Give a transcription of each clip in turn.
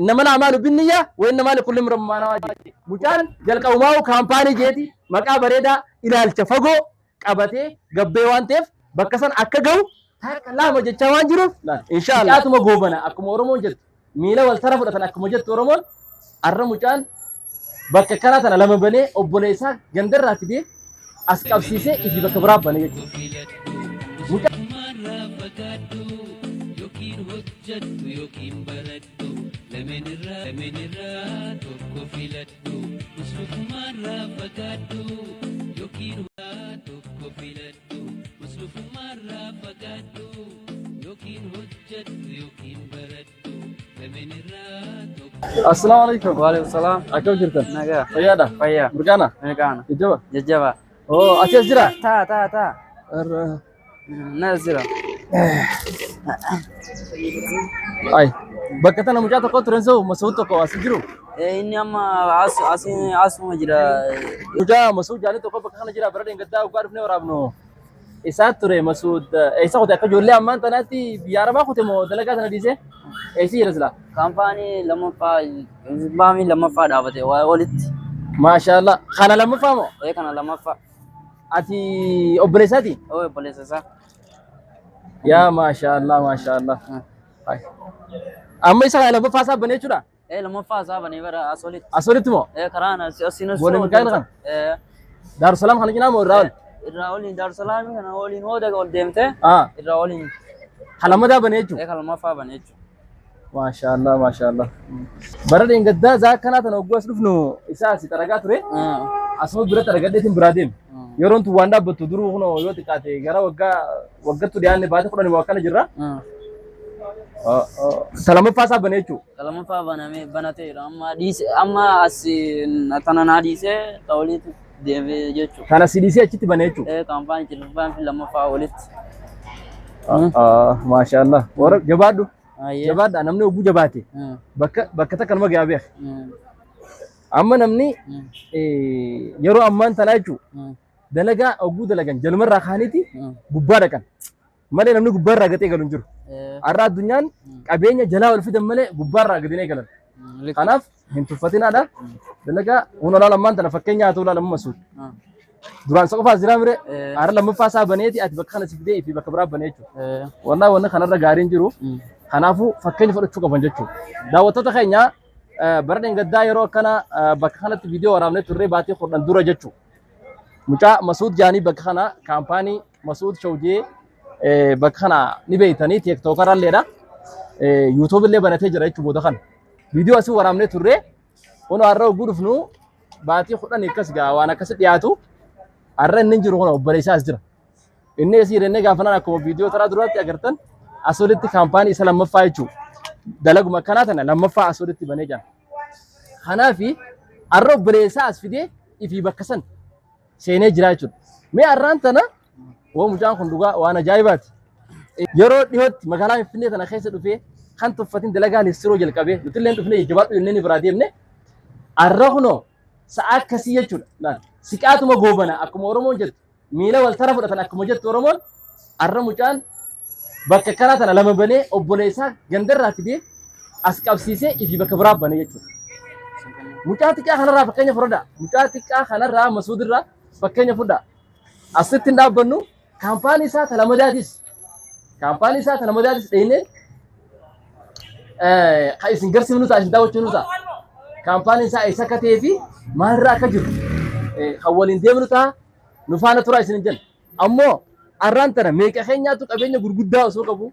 إنما الأعمال بالنية وإنما لكل امرئ ما نوى مجان جلك أماو كامباني جيتي مكا بريدا إلى التفقو قبتي قبي وانتف بكسن أكجو لا ما جت شوان جروف لا إن شاء الله أتوم غوبنا أكم أورمون جت ميلا والطرف ولا أكم جت أورمون أرم مجان بككرات أنا لما بني أبوليسا جندر راتدي أسكاب سيسة إذا بكبراب بني مجان السلام عليكم. وعليكم السلام. أكيد جرتن. نجا. فيادا. فيا. بركانا. نكان. جوا. ججبا. أوه أشياء جرا. تا. نازرة. أي. بكتنا مجاتا كوترنزو مسعود تكو أسجرو. إني أما عاصم مجرى. مجا مسعود جاني تكو بكتنا جرا بردين قدا وقارف نورابنو. إسات ترى مسعود إيسا خد أكجو اللي أمان تناتي بيارا ما خد مو دلقات نديسه. إيسي رزلا. كامباني لما فا دعوته ولد. ما شاء الله. خانا لما فامو. إيه كان لما فا. أتي أوبريساتي. أوه بوليسا. يا ما شاء الله ما شاء الله. هاي. أما إيسا لما فاسا بني شو ده؟ إيه لما فا صاحب نيبرا أسوليت. أسولت مو. إيه كرانا أسينو. بولي مكان كان. إيه. دار السلام خلينا جنام ورال. الراولين دار السلام كان راولين هو ده قول ديمته. الراولين. حلما ده بني شو. إيه كلام فا بني شو. ما شاء الله ما شاء الله. بردين قدا ذاك كانت أنا أقول أسلوفنو إساسي ترى ري. أسمع برا ترى قديتهم براديم. يرون تو واندا بتدرو هنا يوتي كاتي غيره وقت تو ديان بعد كنا نواكنا جرا. سلام فاسا بنيتو. سلام فا بناتي أما أسي نتانا ناديسه توليت ديفي جتشو. كان سيديسي أشتي بنيتو. إيه كامباني تلفان في لما فا ولت. ما شاء الله. ورك جبادو. جباد أنا مني أبو جباتي. بك تكلم ما جابيه. أما نمني يرو أمان تلاجو. دلقا أبو دلقان جلمر راخانيتي ببارة كان. مالي نمني ببارة راقتي قالون جرو. أراد الدنيا أبيني جلا والفيد مالي ببارة راقتيني قالون. خلاف هنتو فتنا ده دلقا هنا لا لما أنت نفكني أتولا لما مسؤول. duraan soqofa ziramre ara lamma faasa baneeti ati bakka kana sifdee fi bakka biraa baneechu wallahi wannan kanarra gaariin jiru kanaafu fakkeenya fudhachuu qaban jechuu daawwattoota keenya baradeen gaddaa yeroo akkana bakka kanatti viidiyoo waraabnee turree baatee kudhan dura jechuu mucaa Masuud Jaanii bakka kana kaampaanii Masuud Shawjee bakka kana ni beeytanii tiiktookaraaleedha yuutuub illee banatee jira jechuu booda kana viidiyoo asii waraabnee turree ono har'a oguu dhufnu baatii kudhan akkas gaa waan akkas dhiyaatu arra inni jiru kun obboleessaas jira. Inni asii rennee gaafanaan akkuma viidiyoo taraa duraatti agartan asolitti kaampaanii isa lammaffaa jechuudha. Dalaguma kanaa tana lammaffaa asolitti banee jira. Kanaafi arra obboleessaa as fidee ifii bakka san seenee jira jechuudha. Mee arraan tana waa mucaan kun dhugaa waan ajaa'ibaati. Yeroo dhiyootti magaalaa Finfinnee tana keessa dhufee kan tuffatiin dalagaa leessiroo jalqabee nuti illee dhufnee jabaadhu inni biraa deemne arra kunoo sa'a akkasii jechuudha. Siqaatuma goobana akkuma Oromoon jettu miila wal tara fudhatan akkuma jettu Oromoon arra mucaan bakka kanaa tana lama banee obboleessaa gandarraa fidee as qabsiisee ifii bakka biraa banee jechuudha. Mucaa xiqqaa kanarraa fakkeenya fudhadha. Mucaa xiqqaa kanarraa Masuudirraa fakkeenya fudhadha. Asitti hin dhaabbannu kaampaanii isaa Talamadaatis dheenee kan isin garsiifnu ta'a isin daawwachuun ta'a. Kaampaanii isaa isa akka ta'ee fi maalirraa akka jiru kan waliin deemnu ta'a nu faana tura isin jenna. Ammoo arraan tana meeqa keenyaatu qabeenya gurguddaa osoo qabu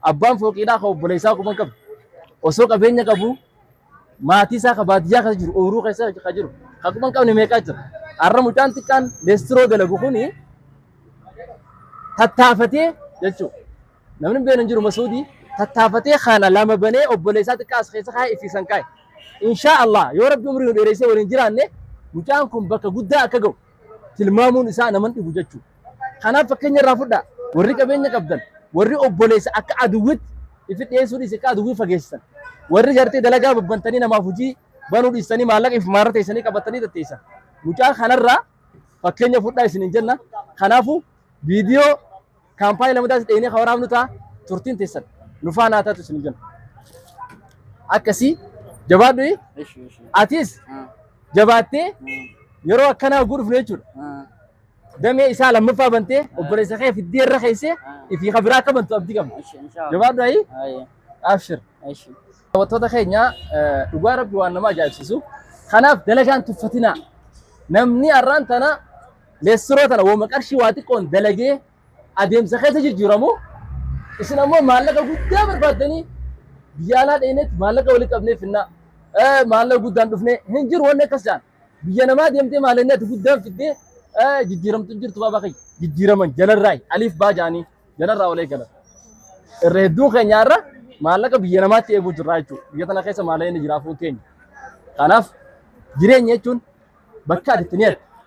abbaan fooqiidhaa kan obboleessaa kuban qabu osoo qabeenya qabu maatii isaa kan baadiyyaa keessa jiru ooyiruu keessa kan jiru kan kuban qabne meeqaa jira. Arra mucaan xiqqaan leestiroo dalagu kuni tattaafatee jechuudha. Namni beekan jiru Masuudii tattaafatee kana lama banee obboleessaa xiqqaa as keessa kaa'ee ifiisan kaa'e. Inshallah yoo Rabbi umrii nu dheereessee waliin jiraanne mucaan kun bakka guddaa akka ga'u tilmaamuun isaa naman dhibu jechuudha. Kanaaf fakkeenya irraa fudhaa warri qabeenya qabdan warri obboleessa akka aduwwitti ifi dhiyeessuu dhiise akka aduwwii fageessisan warri gartee dalagaa babbantanii namaaf hojii banuu dhiisanii maallaqa if maara teessanii qabatanii tatteessan mucaa kanarraa fakkeenya fudhaa isinin jenna. Kanaafuu viidiyoo kaampaanii lamadaas dheenee kan waraabnu ta'a turtiin teessan nu faana haa taatu isinin jenna. Akkasii jabaadhu ايش ايش atis jabaattee yeroo akkanaa guruf jechuudha damee isaa lammaffaa bantee obboleessa kee fiddee irra keessee ifii kabiraa akka bantu abdii qabna ان شاء الله jabaadhu ayi ايوه abshir ايش wattoota keenya dhugaa rabbi waan nama ajaa'ibsiisu kanaaf dalagaan tuffatinaa namni arraan tana leessiroo tana wooma qarshii waa xiqqoon dalagee adeemsa keessa jijjiiramu isin ammoo maallaqa guddaa barbaaddanii biyya alaa dheenetti maallaqa walii qabnee finna maallaqa guddaan dhufnee hin jiru wanni akkas jaan biyya namaa deemtee maallaqni guddaan fiddee jijjiiramtu jirtu baabaa kee jijjiiraman jalarraayi aliif baajaanii jalarraa olee galan irra hedduu keenyaarra maallaqa biyya namaatti eeguu jirraa jechuudha biyya tana keessa maallaqni jiraafuu keenya kanaaf jireenya jechuun bakka ati itti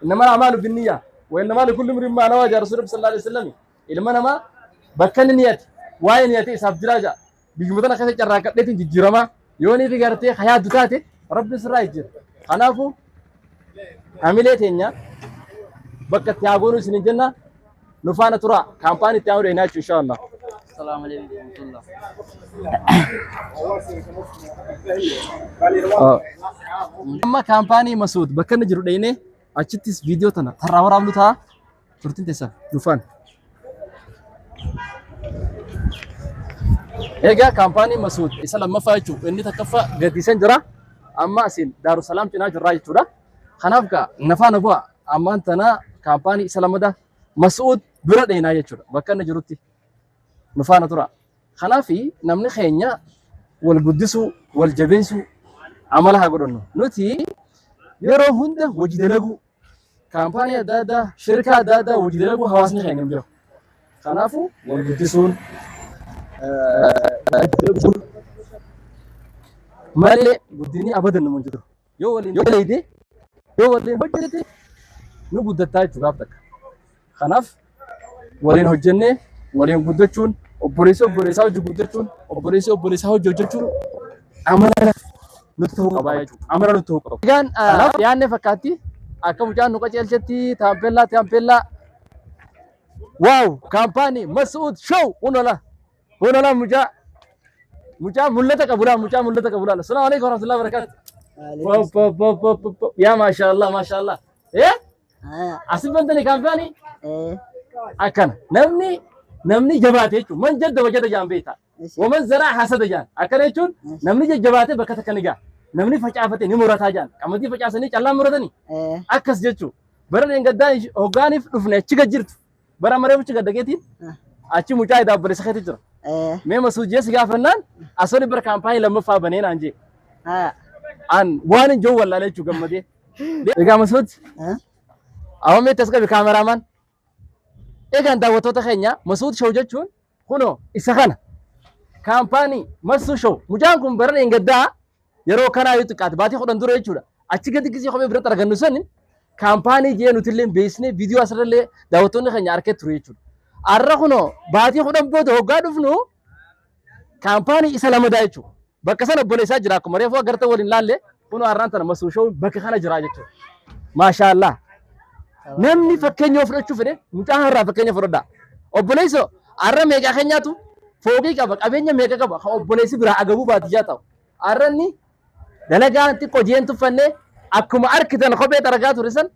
innama amaalu binniyyaa wa innama likulli imri'in maa nawaa jaa rasuulli sallallahu alaihi wasallam ilma namaa bakka inni niyate waa'ee niyate isaaf jiraa jaa biyyuma tana keessa carraaqadheetiin jijjiiramaa yoo ni figartee hayaatu taate rabbi sirraa jira kanaafuu hamilee teenya bakka itti haagoonu isin jenna nu faana tura kaampaanii itti haamuu dheeyinaa jechuudha inshallah. السلام عليكم ورحمه الله amma kaampaanii Masuud bakka inni jiru dheeyinee achittis viidiyoo tana tarraa waraabnu ta'a turtiin teessan dhufan. Egaa kaampaanii Masuud isa lammaffaa jechuudha inni takkaffaa gatiisan jira amma asin Daarusalaam cinaa jirraa jechuudha. Kanaaf gaa nafaana bu'a ammaan tana kaampaanii isa lammadaa Masuud bira dheeyinaa jechuudha bakka inni jirutti nu faana tura. Kanaaf namni keenya wal guddisuu wal jabeessuu amala haa godhannu nuti yeroo hunda hojii dalaguu kaampaanii adda addaa shirkaa adda addaa hojii dalaguu hawaasni keenya hin jiru. Kanaafuu wal guddisuun malee guddinni abadan nama jiru. Yoo waliin leeyde yoo waliin hojjete nu guddataa jechuudha takka. Kanaaf waliin hojjennee waliin guddachuun obboleessa obboleessaa hojii guddachuun obboleessa obboleessaa hojii hojjechuun amala nutti ta'uu qaba jechuudha. Amala nutti ta'uu qaba. Egaan yaadne fakkaatti akka mucaan nu qaceelchetti taampellaa waaw kaampaanii Masuud show unola mucaa mul'ata qabulaa assalamu alaikum warahmatullahi wabarakatuh yaa maashaallah asii bantanii kaampaanii akkana namni jabaate jechuun man jadda wajjada jaan beektaa waman zaraa hasada jaan akkana jechuun namni jajjabaate bakka takka ni gaa namni facaafate ni murataa jaan qamadii facaasanii callaan muratanii akkas jechuun bara dheengaddaa hoggaaniif dhufne achi gad jirtu bara maree muchi gaddageetiin achi mucaa idaa obboleessa keetti jira mee Masuud jees gaafannaan asoli bara kaampaanii lammaffaa banee naan jee an waan hin jiru wallaalee jechuun gammadee egaa Masuud awwamee tas qabi kaameraamaan egaan daawwattoota keenya Masuud show jechuun kunoo isa kana kaampaanii Masuud show mucaan kun bara dheengaddaa yeroo kanaa yoo xiqqaate baatii 10 dura jechuudha achi gadi gisee kophee biratti argannu sanin kaampaanii jee nuti illee beeksisnee viidiyoo asirrallee daawwattoonni keenya arkee ture jechuudha. Arra kunoo baatii 10 booda hoggaa dhufnu kaampaanii isa lamadaa jechuudha. Bakka sana obboleessaa jira akkuma reefuu agartee waliin laalle kunoo arraan tana Masuud show bakka kana jira jechuudha. Maashaallah. Namni fakkeenya fudhachuu fedhe mucaan irraa fakkeenya fudhadha. Obboleessa arra meeqa keenyaatu fooqii qaba qabeenya meeqa qaba kan obboleessi biraa agabuu baadiyyaa ta'u. Arranni dalagaan xiqqoo jeen tuffannee akkuma arkitan kophee daragaa ture san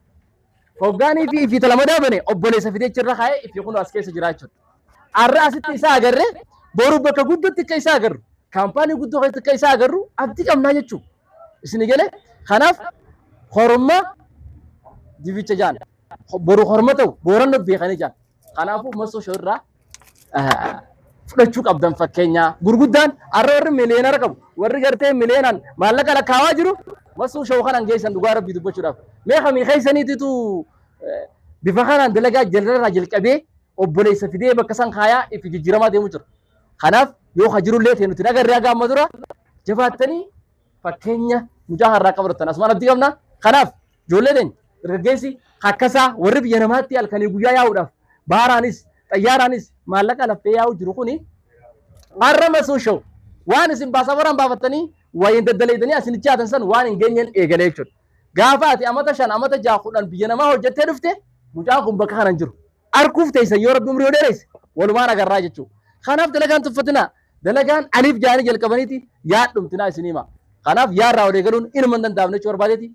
hoggaanii fi ifi talamadaa bane obboleessa fidee jirra kaa'ee ifi kun as keessa jira jechuudha. Arra asitti isaa agarree boru bakka guddootti akka isaa agarru kaampaanii guddoo keessatti akka isaa agarru abdii qabnaa jechuudha. Isin galee kanaaf hormaa dibicha jaan boru horma ta'u boorannu beekanii jaan kanaafuu Masuud show irraa fudhachuu qabdan fakkeenya gurguddaan arra warri miliyeenara qabu warri gartee miliyeenaan maallaqa lakkaawaa jiru Masuud show kanan geessan dhugaa rabbii dubbachuudhaaf mee kamii keessaniititu bifa kanaan dalagaa jalirraa jalqabee obboleessa fidee bakka san kaayaa ifi jijjiiramaa deemu jira. Kanaaf yoo hajirullee ta'e nuti nagarraa gaamma dura jabaattanii fakkeenya mucaa harraa qabaatan asumaan abdii qabna. Kanaaf ijoollee teenya dargaggeessi akkasaa warri biyya namaatti halkanii guyyaa yaa'uudhaaf baaraanis xayyaaraanis maallaqa laffee yaa'u jiru kuni har'a Masuud show waan isin baasabaraan baafattanii wayin daddaleedanii asin chaatan san waan hin geenyeen eegalee jechuudha. Gaafa ati amata 5 amata 6 10 biyya namaa hojjettee dhufte mucaan kun bakka kana jiru. Arkuuf teessan yoo rabbi umrii dheeresse walumaan agarraa jechuudha. Kanaaf dalagaan tuffatina dalagaan aliif jaanii jalqabaniiti yaadhumtinaa isin hima. kanaaf yaarraa odee galuun ilma hin danda'amne jechuu barbaadeeti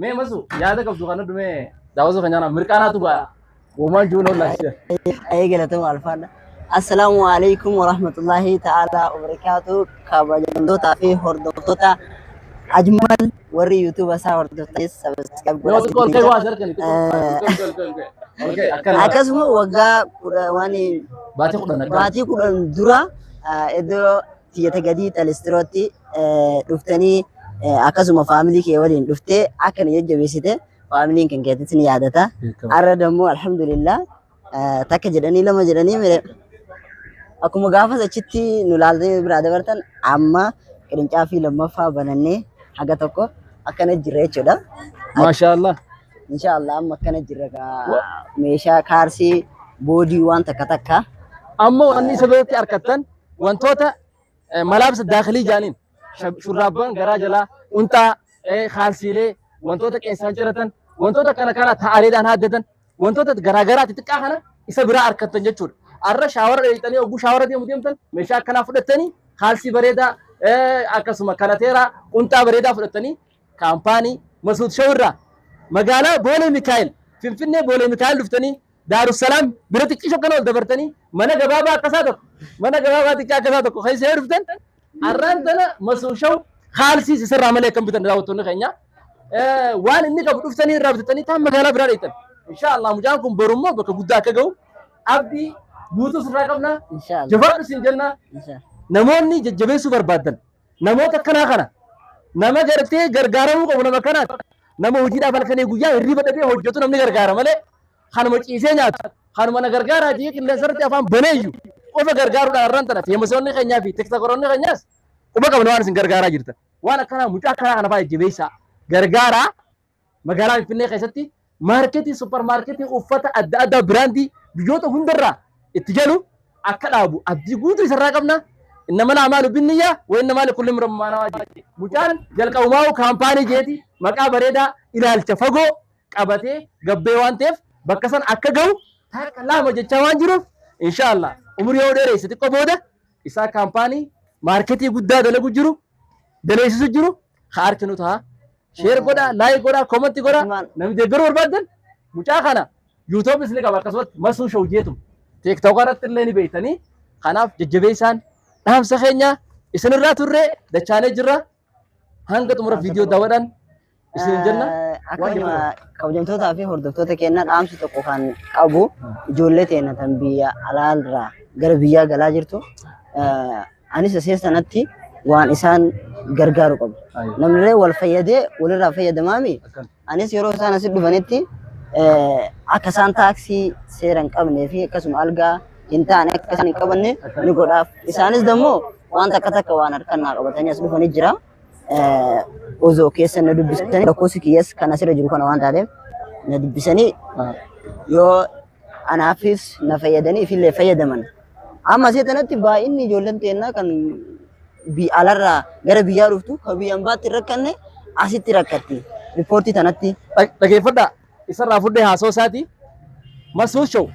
mee masu yaada qabdu kana dhume daawwatu kan nyaanaa mirqaanaatu ba'a womaan juun ollaa eegalatum alfaadha. Assalaamu alaikum warahmatullahi ta'ala wabarakatuh. Kabajamtootaa fi hordoftoota ajmal warri YouTube isaa hordoftanis subscribe godhaa. Akkasuma waggaa baatii 10 dura iddoo tiyyata gadii Xalistirootti dhuftanii akkasuma faamilii kee waliin dhuftee akkana jajjabeessite faamiliin kan keettis ni yaadata. Arra dammoo alhamdulillah takka jedhanii lama jedhanii mire akkuma gaafas achitti nu laaltee biraa dabartan amma qirincaafi lammaffaa banannee haga tokko akkana jirra jechuudha. Maashaallah. Inshaallah amma akkana jirra meeshaa kaarsii boodii waan takka takka. Amma wanni isa biratti harkattan wantoota malaabsa daakilii jaaniin shurraabban garaa jalaa untaa kaalsiilee wantoota qeessaan ciratan wantoota kana ta'aaleedhaan haaddatan wantoota garaagaraa xixiqqaa kana isa biraa harkattan jechuudha. Arra shaawara dheeyitanii oguu shaawara deemtan meeshaa akkanaa fudhattanii kaalsii bareedaa akkasuma kanateeraa untaa bareedaa fudhattanii kaampaanii Masuud Show irraa magaalaa Boolee Mikaa'el Finfinnee Boolee Mikaa'el dhuftanii Daarussalaam bira xiqqishoo kana ol dabartanii mana gabaabaa akkasaa tokko keessee dhuftan arraan tana Masuud Show kaalsii isirraa malee kan bitan daawwattoonni keenya waan inni qabu dhuftanii irraa bitatanii taan magaalaa biraa dheeytan. Inshaallah mucaan kun borummoo bakka guddaa akka ga'u abdii guutuu sirraa qabna. Jabaadhu siin jenna. Namoonni jajjabeessuu barbaadan namoota akkanaa kana nama gartee gargaaramuu qabu nama kanaati. Nama hojiidhaaf halkanii guyyaa hirriba dhabee hojjetu namni gargaara malee kanuma ciisee nyaatu kanuma na gargaaraa jee qilleensarratti afaan baneeyyu qofa gargaaruudhaan arraan tana feemasoonni keenyaa fi tiktokoroonni keenyaas quba qabna waan isin gargaaraa jirtan waan akkanaa mucaa akkanaa kana fa'aa jajjabeessaa gargaaraa magaalaa Finfinnee keessatti maarketii suppermaarketii uffata adda addaa biraandii biyyoota hundarraa itti jalu akka dhaabu abdii guutuu isarraa qabna. Innama naamaanu binniyaa wa innama likulli imrin maa nawaa jeeti. Mucaan jalqabumaa kaampaanii jeeti maqaa bareedaa ilaalcha fagoo qabatee gabbee waan ta'eef bakka san akka ga'u takka lama jechaa waan jiruuf inshaallah umurii yoo dheeresse xiqqoo booda isaa kaampaanii maarketii guddaa dalagu jiru daleessisu jiru harkinu ta'a. Sheer godha, laayik godha, koomenti godha. Namni deeggaruu barbaadan mucaa kana yuutuubis ni qaba akkasumas Masuud Show jeetu tiiktook irratti illee ni beektanii kanaaf jajjabeessaan dhaamsa keenya isinirraa turre dachaanee jirra hanga xumura viidiyoo daawwadhan isin jenna. Akkasuma kabajamtootaa fi hordoftoota keenya dhaamsi tokko kan qabu ijoollee teenya tan biyya alaalirraa gara biyyaa galaa jirtu anis asii sanatti waan isaan gargaaru qabu. Namni wal fayyadee walirraa fayyadamaami. Anis yeroo isaan asii dhufanitti akka isaan taaksii seera hin qabnee fi akkasuma algaa hin taane akka isaan hin qabanne ni godhaaf. Isaanis dammoo waan takka takka waan harkannaa qabatanii as dhufanii jira. Osoo keessa na dubbisanii lakkoofsi kiyyas kan asirra jiru kana waan taateef na dubbisanii yoo anaafis na fayyadanii ifillee fayyadaman. Amma asii kanatti baay'inni ijoolleen teennaa kan alarraa gara biyyaa dhuftu kan biyyaan baatti rakkanne asitti rakkatti. Riippoortii tanatti dhageeffadhaa isarraa fudhee haasoo isaati Masuud Show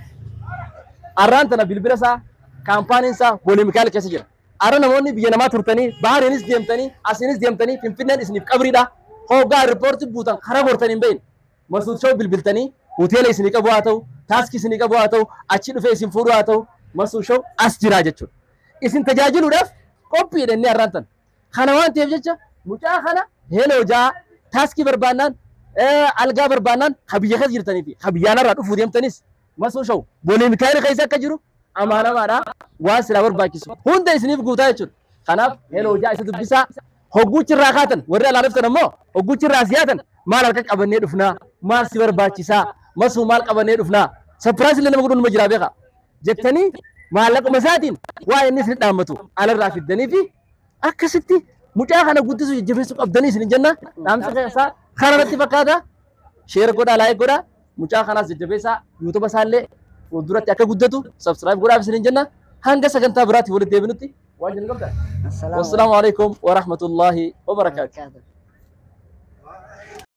arraan tana bilbila isaa kaampaaniin isaa Boolee Mikaa'el keessa jira. Arra namoonni biyya namaa turtanii bahaariinis deemtanii asiinis deemtanii Finfinneen isiniif qabriidha. Hoggaa riippoortii buutan karaa gortanii hin beekne Masuud Show bilbiltanii hoteela isinii qabu haa ta'u taaskii isinii qabu haa ta'u achi dhufee isin fuudhu haa ta'u Masuud Show as jira jechuudha. Isin tajaajiluudhaaf qophiidha inni arraan tana. Kana waan ta'eef jecha mucaa kana heeloo jaa taaskii barbaannaan algaa barbaannaan habiyya keessa jirtanii fi habiyyaanarraa dhufuu deemtanis Masuud Show Boolee Mikaa'el keessa akka jiru amaanamaadha waan silaa barbaachisu hunda isiniif guutaa jechuudha. Kanaaf heeloo jaa isa dubbisaa hogguuchirraa kaatan warri alaa dhuftan ammoo hogguuchirraa siyaatan maal harka qabannee dhufnaa maal si barbaachisaa Masuu maal qabannee dhufnaa sapiraas illee nama godhuun jiraa beeka jettanii maallaquma isaatiin waa inni isin dhaammatu alarraa fiddanii fi akkasitti mucaa kana guddisuu jajjabeessuu qabdanii isin jenna. Dhaamsa keessaa kanarratti fakkaata sheer godhaa laayik godhaa mucaa kanaas jajjabeessaa yuutuuba isaallee fuulduratti akka guddatu sabskiraayib godhaaf isin jenna. Hanga sagantaa biraatti walitti deebinutti waan jennu qabda. Wassalaamu alaikum wa rahmatullahi wa barakaatuh.